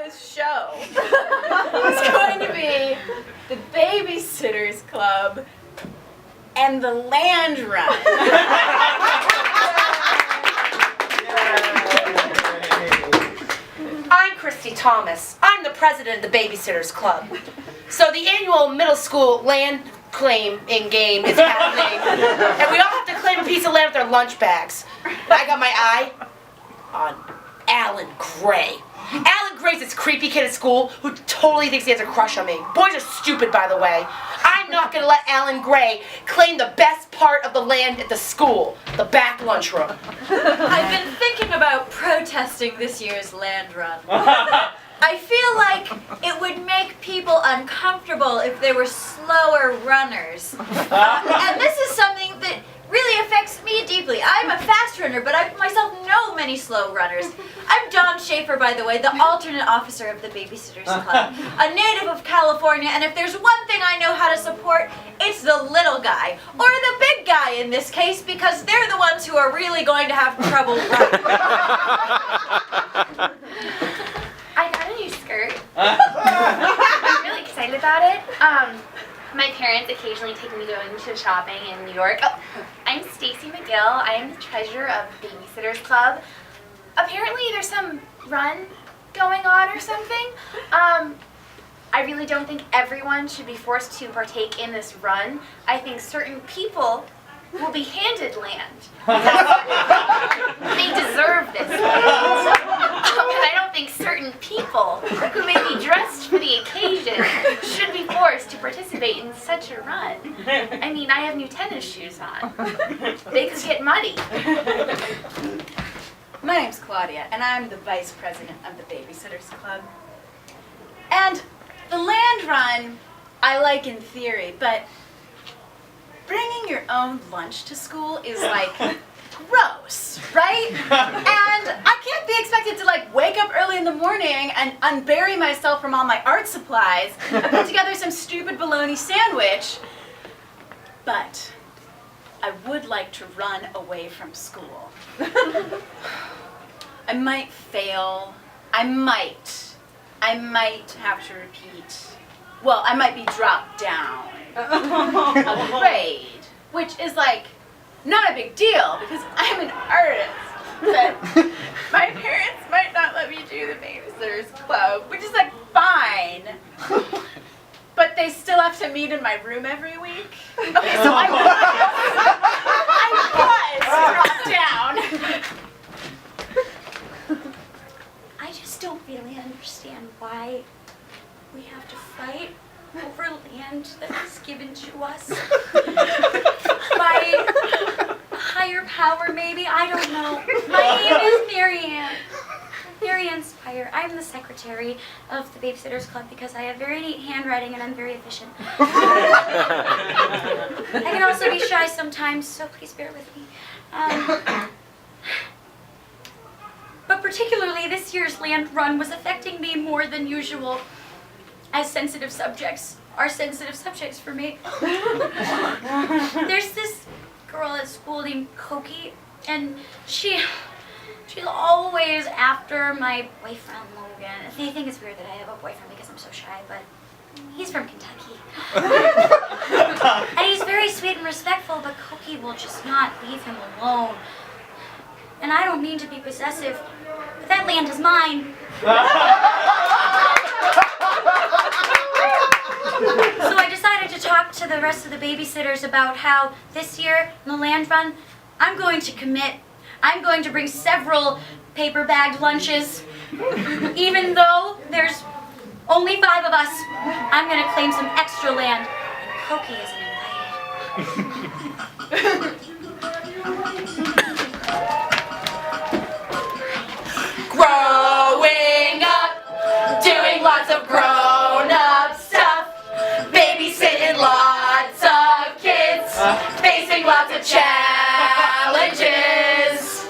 this show is going to be the Babysitters Club and the Land Run. I'm Christy Thomas. I'm the president of the Babysitters Club. So the annual middle school land claiming game is happening, and we all have to claim a piece of land with our lunch bags. I got my eye on Alan Gray. Alan Gray's this creepy kid at school who totally thinks he has a crush on me. Boys are stupid, by the way. I'm not going to let Alan Gray claim the best part of the land at the school, the back lunchroom. I've been thinking about protesting this year's land run. I feel like it would make people uncomfortable if they were slower runners. And this is something that really affects me deeply. I'm a fast runner, but I myself know many slow runners. I'm Dawn Schaefer, by the way, the alternate officer of the Babysitters Club, a native of California, and if there's one thing I know how to support, it's the little guy, or the big guy in this case, because they're the ones who are really going to have trouble running. I got a new skirt. I'm really excited about it. My parents occasionally take me going to shopping in New York. Oh, I'm Stacy McGill. I am the treasurer of the Babysitters Club. Apparently there's some run going on or something. I really don't think everyone should be forced to partake in this run. I think certain people will be handed land. They deserve this land. And I don't think certain people who may be dressed for the occasion should be forced to participate in such a run. I mean, I have new tennis shoes on. They could get muddy. My name's Claudia, and I'm the vice president of the Babysitters Club. And the land run, I like in theory, but bringing your own lunch to school is like gross, right? And I can't be expected to like wake up early in the morning and unbury myself from all my art supplies and put together some stupid bologna sandwich. But I would like to run away from school. I might fail. I might have to repeat. Well, I might be dropped down a grade, which is like not a big deal because I'm an artist. But my parents might not let me do the Babysitters Club, which is like fine. But they still have to meet in my room every week. Okay, so I was dropped down. I just don't really understand why we have to fight over land that is given to us by a higher power, maybe. I don't know. My name is Marianne Spire. I'm the secretary of the Babysitters Club because I have very neat handwriting and I'm very efficient. I can also be shy sometimes, so please bear with me. But particularly this year's land run was affecting me more than usual, as sensitive subjects are sensitive subjects for me. There's this girl at school named Koki, and she's always after my boyfriend Logan. They think it's weird that I have a boyfriend because I'm so shy, but he's from Kentucky. And he's very sweet and respectful, but Koki will just not leave him alone. And I don't mean to be possessive, but that land is mine. So I decided to talk to the rest of the babysitters about how this year in the land run, I'm going to commit. I'm going to bring several paper-bagged lunches. Even though there's only 5 of us, I'm going to claim some extra land. And Koki isn't invited. Growing up, doing lots of grown-up stuff, babysitting lots of kids, facing lots of challenges.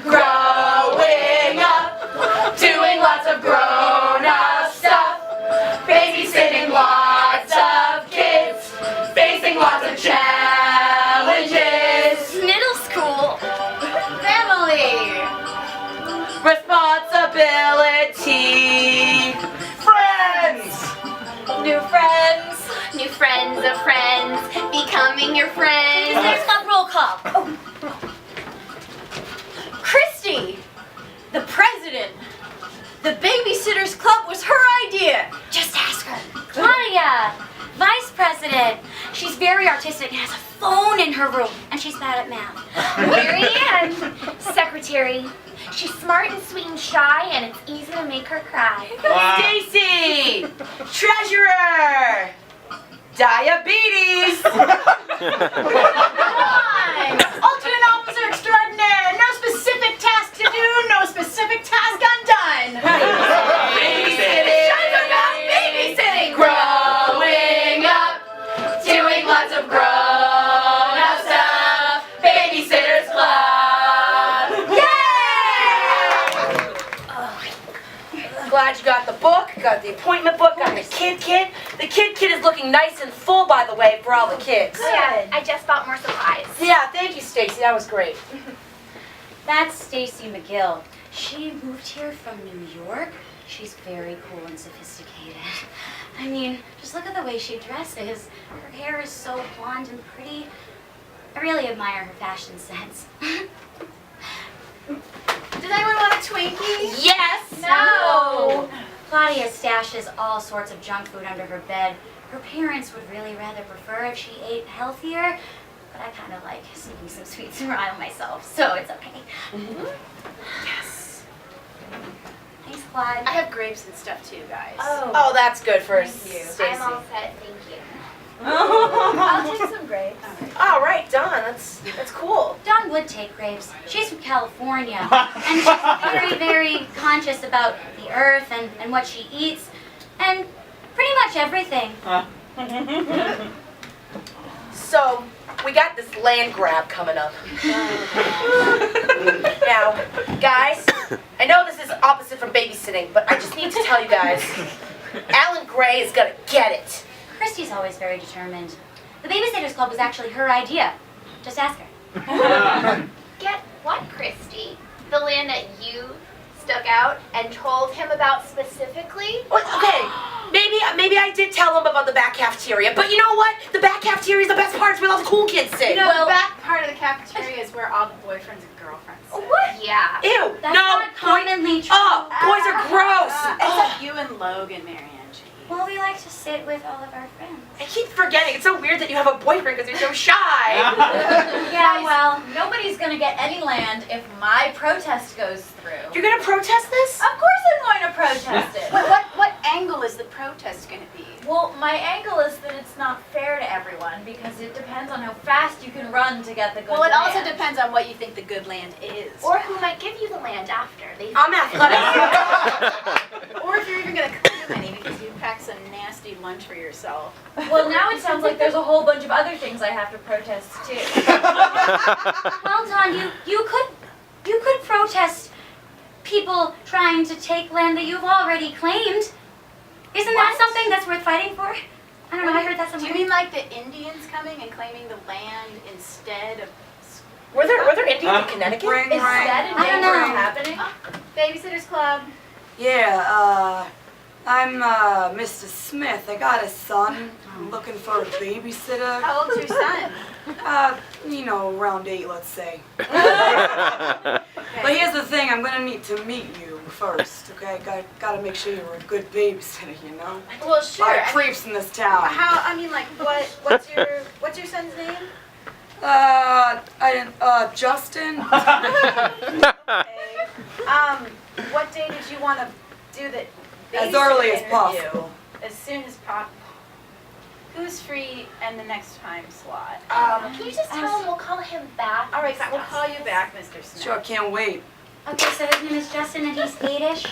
Growing up, doing lots of grown-up stuff, babysitting lots of kids, facing lots of challenges. meeting your friends. There's club roll call. Christy, the president. The Babysitters Club was her idea. Just ask her. Claudia, vice president. She's very artistic and has a phone in her room, and she's bad at math. Mary Ann, secretary. She's smart and sweet and shy, and it's easy to make her cry. Stacy, treasurer. Diabetes. Alternate officer extraordinaire. No specific task to do, no specific task undone. Babysitting. Babysitting. Growing up, doing lots of grown-up stuff. Babysitters Club. Yay! Glad you got the book, got the appointment book, got the kid kit. The kid kit is looking nice and full, by the way, for all the kids. Oh, yeah, I just bought more supplies. Yeah, thank you, Stacy. That was great. That's Stacy McGill. She moved here from New York. She's very cool and sophisticated. I mean, just look at the way she dresses. Her hair is so blonde and pretty. I really admire her fashion sense. Does anyone want a Twinkie? Yes! No! Claudia stashes all sorts of junk food under her bed. Her parents would really rather prefer if she ate healthier, but I kind of like sneaking some sweets around myself, so it's okay. Yes. Thanks, Claude. I have grapes and stuff too, guys. Oh, that's good for Thank you. Stacy. I'm all set, thank you. I'll take some grapes. All right, Dawn, that's cool. Dawn would take grapes. She's from California, and she's very, very conscious about the earth and what she eats, and pretty much everything. So, we got this land grab coming up. Now, guys, I know this is opposite from babysitting, but I just need to tell you guys, Alan Gray is gonna get it. Christy's always very determined. The Babysitters Club was actually her idea. Just ask her. Get what, Christy? The land that you stuck out and told him about specifically? Well, okay, maybe I did tell him about the back cafeteria, but you know what? The back cafeteria is the best part. It's where all the cool kids sit. You know, the back part of the cafeteria is where all the boyfriends and girlfriends sit. What? Yeah. Ew, That's no, not commonly true. oh, boys are gross. Except you and Logan, Mary Ann G. Well, we like to sit with all of our friends. I keep forgetting. It's so weird that you have a boyfriend because you're so shy. Yeah, well, Nobody's gonna get any land if my protest goes through. You're gonna protest this? Of course I'm going to protest it. What angle is the protest going to be? Well, my angle is that it's not fair to everyone because it depends on how fast you can run to get the good Well, it also land. depends on what you think the good land is. Or who might give you the land after. I'm athletic. Or if you're even going to claim any because you packed some nasty lunch for yourself. Well, now it sounds like there's a whole bunch of other things I have to protest too. well, Don, you could protest people trying to take land that you've already claimed. Isn't that something that's worth fighting for? I don't know. I heard that Do somewhere. you mean like the Indians coming and claiming the land instead of Were there Indians in Connecticut? Is that I don't know. happening? Babysitters Club? Yeah, I'm Mr. Smith. I got a son. I'm looking for a babysitter. How old's your son? Around 8, let's say. But here's the thing, I'm gonna need to meet you first, okay? Gotta make sure you're a good babysitter, you know? Well, A sure. lot of creeps in this town. What's your son's name? Justin? What day did you want to do the As early as babysitter possible. interview? As soon as possible. Who's free in the next time slot? Can you just tell him we'll call him back? All right, we'll call you back, Mr. Smith. Sure, can't wait. Okay, so his name is Justin and he's 8-ish.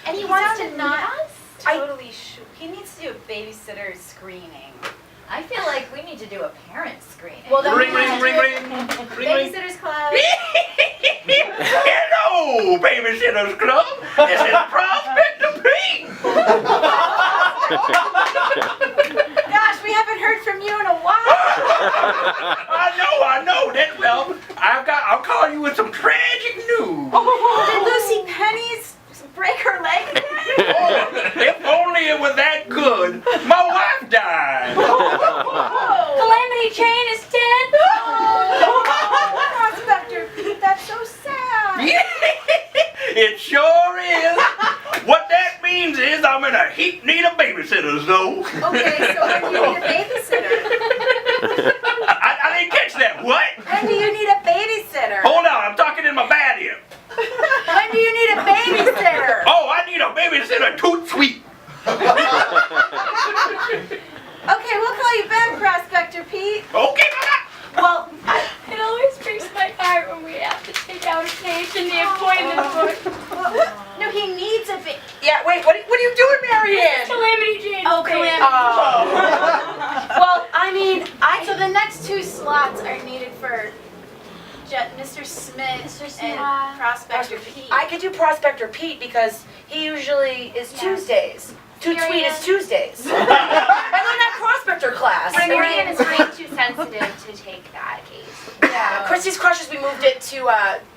And he wants to sounded meet not us? totally sure. He needs to do a babysitter screening. I feel like we need to do a parent screening. Well, then Ring, we ring, have ring, to- ring. Ring, ring. Babysitters Club. Hello, Babysitters Club. This is Prospector Pete. Gosh, we haven't heard from you in a while. I know. That well, I'll call you with some tragic news. Did Lucy Penny's break her leg again? Oh, if only it was that good. My wife died. Calamity Jane is heap need of babysitters, though. Okay, so when do you need a babysitter? I didn't catch that. What? When do you need a babysitter? Hold on, I'm talking in my bad ear. When do you need a babysitter? Oh, I need a babysitter too sweet. Okay, we'll call you Ben, Prospector Pete. Okay, mama. Well, It always breaks my heart when we have to take out a page in the appointment book. no, he needs a Yeah, wait, what are you doing, Marianne? Calamity Jane. Oh, Calamity. Well, I mean, So the next 2 slots are needed for Mr. Smith and Prospector Pete. I could do Prospector Pete because he usually is Tuesdays. Too tweet is Tuesdays. And then that Prospector class. Marianne is way too sensitive to take that case. Yeah, Christy's Crushes, we moved it to, All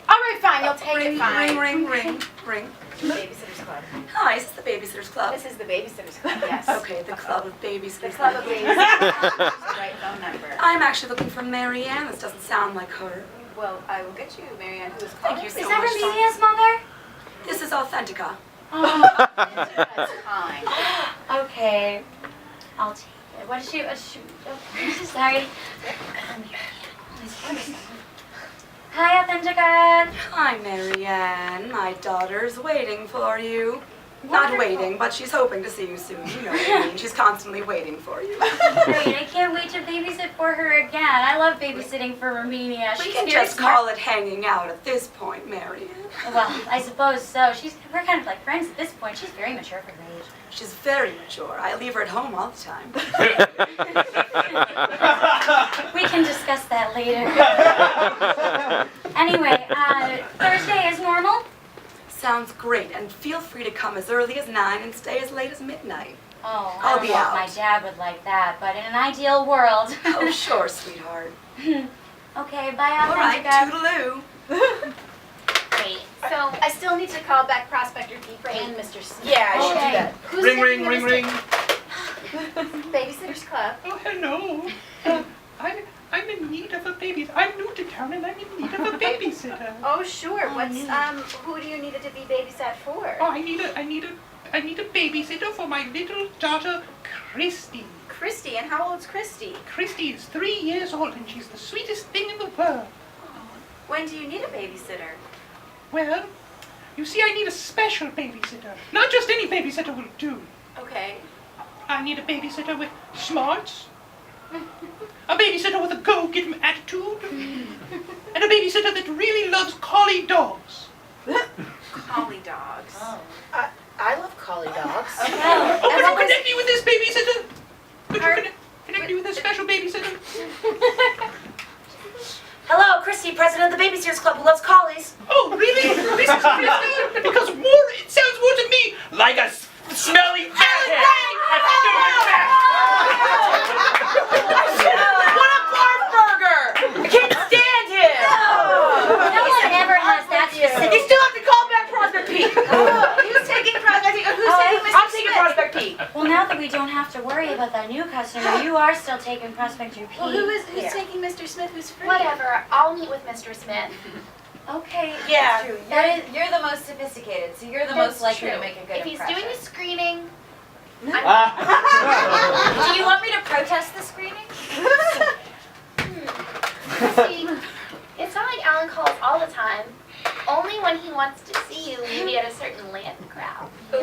right, fine, you'll take Ring, it fine. ring, ring, ring. Babysitter's Club. Hi, is this the Babysitter's Club? This is the Babysitter's Club, yes. Okay, the Club of Babysitters. The Club of Babysitters. Right phone number. I'm actually looking for Marianne. This doesn't sound like her. Well, I will get you, Marianne, who is calling. Thank you so Is much. that Ramelia's mother? This is Authentica. That's fine. Okay. I'll take it. What is she? Oh, sorry. Hi, Authentica. Hi, Marianne. My daughter's waiting for you. Not waiting, but she's hoping to see you soon. You know what I mean. She's constantly waiting for you. Great. I can't wait to babysit for her again. I love babysitting for Romania. We She's can very just smart. call it hanging out at this point, Marianne. Well, I suppose so. We're kind of like friends at this point. She's very mature for her age. She's very mature. I leave her at home all the time. We can discuss that later. Anyway, Thursday is normal? Sounds great, and feel free to come as early as 9 and stay as late as midnight. Oh, I'll I don't be know out. if my dad would like that, but in an ideal world. Oh, sure, sweetheart. Okay, bye, All right, Authentica. toodaloo. Wait, so I still need to call back Prospector Pete and Mr. Smith. yeah, I should do Okay. that. Who's Ring, taking ring, the ring, Mr. ring. Babysitter's Club. Oh, hello. I'm in need of a baby. I'm new to town and I'm in need of a babysitter. Oh, sure. Who do you need it to be babysat for? Oh, I need a babysitter for my little daughter, Christy. Christy, and how old's Christy? Christy is 3 years old and she's the sweetest thing in the world. When do you need a babysitter? Well, you see, I need a special babysitter. Not just any babysitter will do. Okay. I need a babysitter with smarts, a babysitter with a go-get-em attitude, and a babysitter that really loves collie dogs. Collie dogs. Oh. I love collie dogs. Okay. Oh, And can what you was- connect me with this babysitter? Could you Are- connect me with this special babysitter? Hello, Christy, president of the Babysitters Club who loves collies. Oh, really? This is Christy? Because it sounds more to me Like a smelly fathead. What a barf burger! I can't stand him! No one ever has that specific. You still have to call back Prospect Pete. Who's taking Prospect? Who's taking Mr. I'm taking Smith? Prospect Pete. Well, now that we don't have to worry about that new customer, you are still taking Prospector Pete. Well, who's Yeah. taking Mr. Smith? Who's free? whatever. I'll meet with Mr. Smith. Okay. Yeah. That's true. You're the most sophisticated, so you're the That's most likely true. to make a good If he's impression. doing the screening, Do you want me to protest the screening? see, it's not like Alan calls all the time. Only when he wants to see you, maybe at a certain land grab. In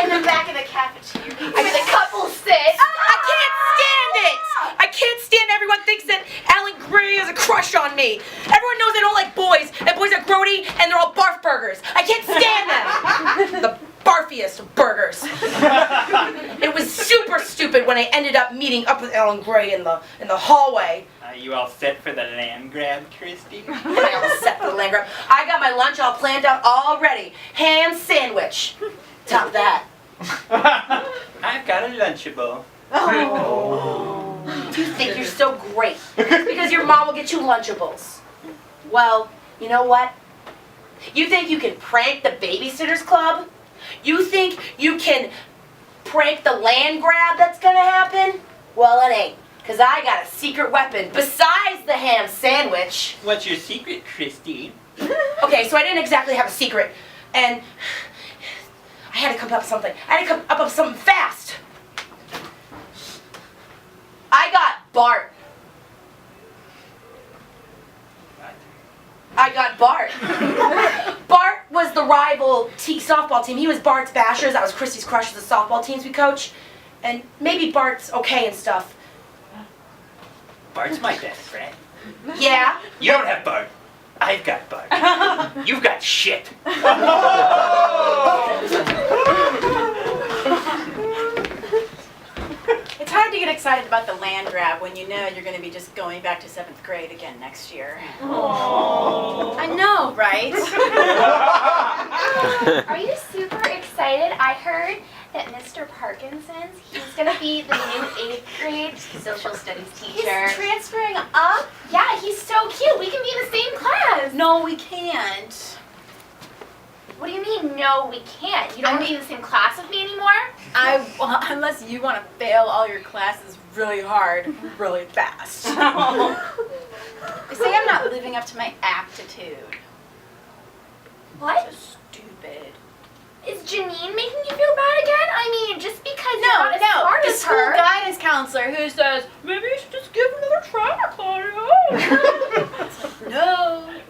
the back of the cafeteria. Where the couple sit. I can't stand it! I can't stand everyone thinks that Alan Gray has a crush on me. Everyone knows I don't like boys, and boys are grody, and they're all barf burgers. I can't stand them! The barfiest of burgers. It was super stupid when I ended up meeting up with Alan Gray in the hallway. Are you all set for the land grab, Christy? I all set for the land grab. I got my lunch all planned out already. Ham sandwich. Top that. I've got a Lunchable. You think you're so great because your mom will get you Lunchables. Well, you know what? You think you can prank the Babysitters Club? You think you can prank the land grab that's gonna happen? Well, it ain't, because I got a secret weapon besides the ham sandwich. What's your secret, Christy? Okay, so I didn't exactly have a secret, and I had to come up with something. I had to come up with something fast. I got Bart. I got Bart. Bart was the rival softball team. He was Bart's Bashers. That was Christy's Crushers, the softball teams we coach. And maybe Bart's okay and stuff. Bart's my best friend. Yeah. You don't have Bart. I've got Bart. You've got shit. It's hard to get excited about the land grab when you know you're going to be just going back to 7th grade again next year. I know, right? Are you super excited? I heard that Mr. Parkinson's, he's going to be the new 8th grade social studies teacher. He's transferring up? Yeah, he's so cute. We can be in the same class. No, we can't. What do you mean, no, we can't? You don't want to be in the same class with me anymore? Unless you want to fail all your classes really hard, really fast. You say I'm not living up to my aptitude. What? So stupid. Is Janine making you feel bad again? I mean, just because you're No, not as smart the as school her. guidance counselor who says, maybe you should just give another try, Claudia.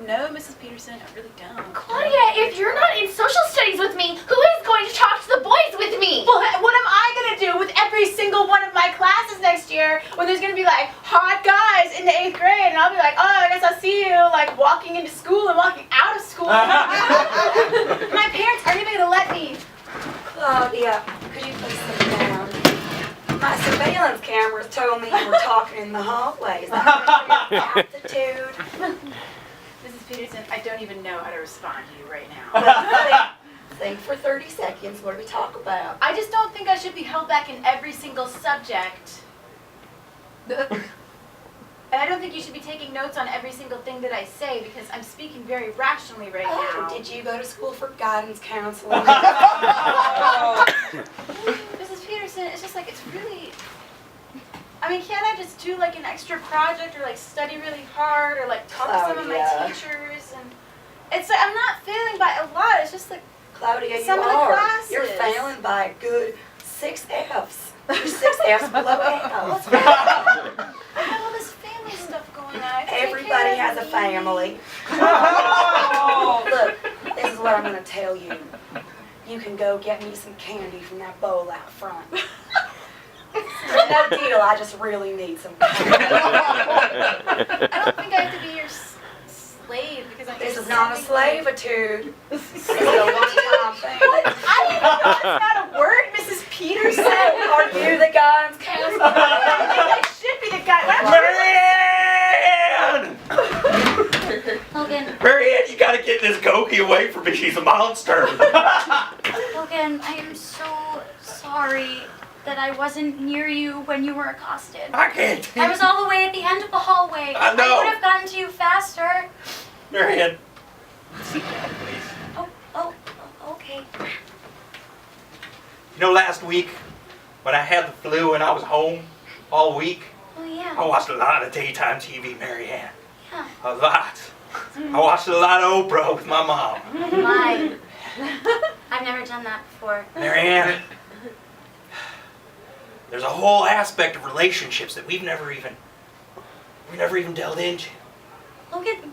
No, Mrs. Peterson, I really don't. Claudia, if you're not in social studies with me, who is going to talk to the boys with me? Well, what am I going to do with every single one of my classes next year when there's going to be like hot guys in the 8th grade and I'll be like, oh, I guess I'll see you like walking into school and walking out of school. My parents aren't even going to let me. Claudia, could you please sit down? My surveillance cameras told me you were talking in the hallway. Is that your aptitude? Mrs. Peterson, I don't even know how to respond to you right now. Think for 30 seconds. What do we talk about? I just don't think I should be held back in every single subject. And I don't think you should be taking notes on every single thing that I say because I'm speaking very rationally right now. Did you go to school for guidance counseling? Mrs. Peterson, it's just like, it's really... I mean, can't I just do like an extra project or like study really hard or like talk to some of my Claudia. teachers? And it's like, I'm not failing by a lot. It's just like, Claudia, some you of the are. classes. You're failing by a good 6 F's. You're 6 F's below L's. I have all this family stuff going on. I have to take Everybody care has of a me. family. Look, this is what I'm going to tell you. You can go get me some candy from that bowl out front. No deal, I just really need some candy. I don't think I have to be your slave because I'm This just is not a something slavitude. This is a one-time thing. What? I didn't know that's not a word, Mrs. Peterson. Are you the guidance counselor? I think I should be the guy. Marianne! Logan, Marianne, you gotta get this Goki away from me. She's a monster. Logan, I am so sorry that I wasn't near you when you were accosted. I can't. I was all the way at the end of the hallway. I know. I would have gotten to you faster. Marianne, sit down, please. Oh, okay. You know, last week when I had the flu and I was home all week, Oh, yeah. I watched a lot of daytime TV, Marianne. Yeah. A lot. I watched a lot of Oprah with my mom. Mine. I've never done that before. Marianne, there's a whole aspect of relationships that we've never even delved into. Logan,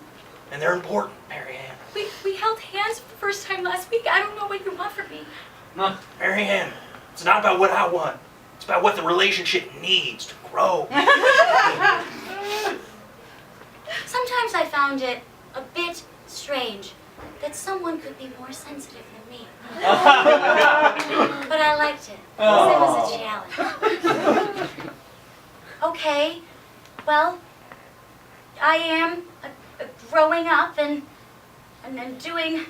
And they're important, Marianne. we held hands for the first time last week. I don't know what you want from me. Marianne, it's not about what I want. It's about what the relationship needs to grow. Sometimes I found it a bit strange that someone could be more sensitive than me. But I liked it, because it was a challenge. Okay, well, I am growing up and doing...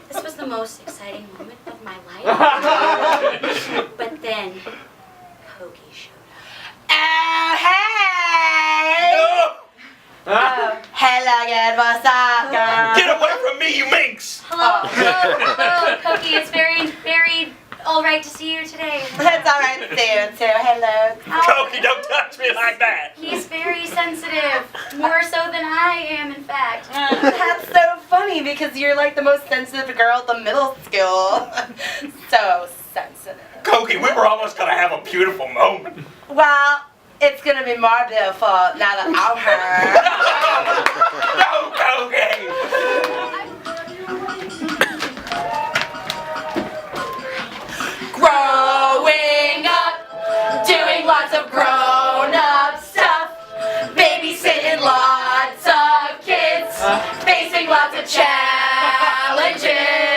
This was the most exciting moment of my life. But then, Kogi showed up. Oh, hey! Hello, good, what's up, girl? Get away from me, you minx! Hello, Kogi. It's very all right to see you today. It's all right to see you too. Hello. Cokie, don't touch me like that. He's very sensitive, more so than I am, in fact. That's so funny because you're like the most sensitive girl at the middle school. So sensitive. Cokie, we were almost gonna have a beautiful moment. Well, it's gonna be more beautiful now that I'm her. No, Cokie. Growing up, doing lots of grown-up stuff, babysitting lots of kids, facing lots of challenges.